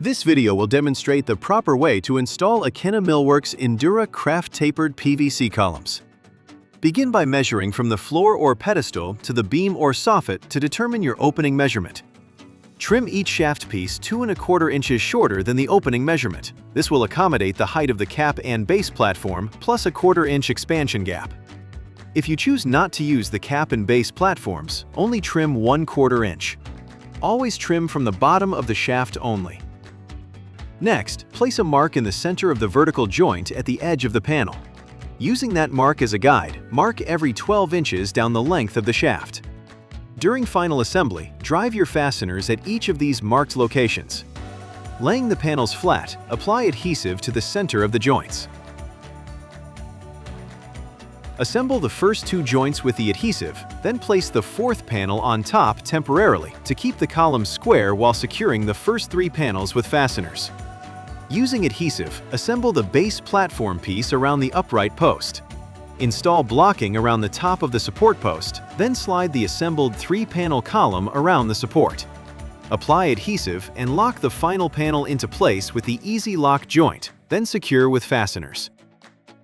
This video will demonstrate the proper way to install Akena Millworks EnduraCraft tapered PVC columns. Begin by measuring from the floor or pedestal to the beam or soffit to determine your opening measurement. Trim each shaft piece 2¼ inches shorter than the opening measurement. This will accommodate the height of the cap and base platform plus a ¼ inch expansion gap. If you choose not to use the cap and base platforms, only trim 1/4 inch. Always trim from the bottom of the shaft only. Next, place a mark in the center of the vertical joint at the edge of the panel. Using that mark as a guide, mark every 12 inches down the length of the shaft. During final assembly, drive your fasteners at each of these marked locations. Laying the panels flat, apply adhesive to the center of the joints. Assemble the first 2 joints with the adhesive, then place the 4th panel on top temporarily to keep the column square while securing the first 3 panels with fasteners. Using adhesive, assemble the base platform piece around the upright post. Install blocking around the top of the support post, then slide the assembled 3-panel column around the support. Apply adhesive and lock the final panel into place with the Easy Lock joint, then secure with fasteners.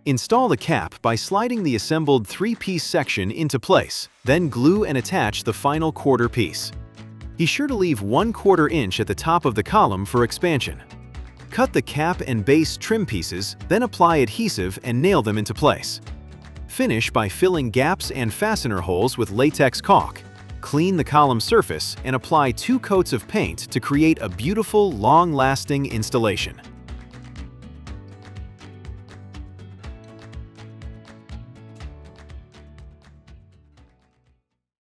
Install the cap by sliding the assembled 3-piece section into place, then glue and attach the final quarter piece. Be sure to leave 1/4 inch at the top of the column for expansion. Cut the cap and base trim pieces, then apply adhesive and nail them into place. Finish by filling gaps and fastener holes with latex caulk. Clean the column surface and apply 2 coats of paint to create a beautiful, long-lasting installation.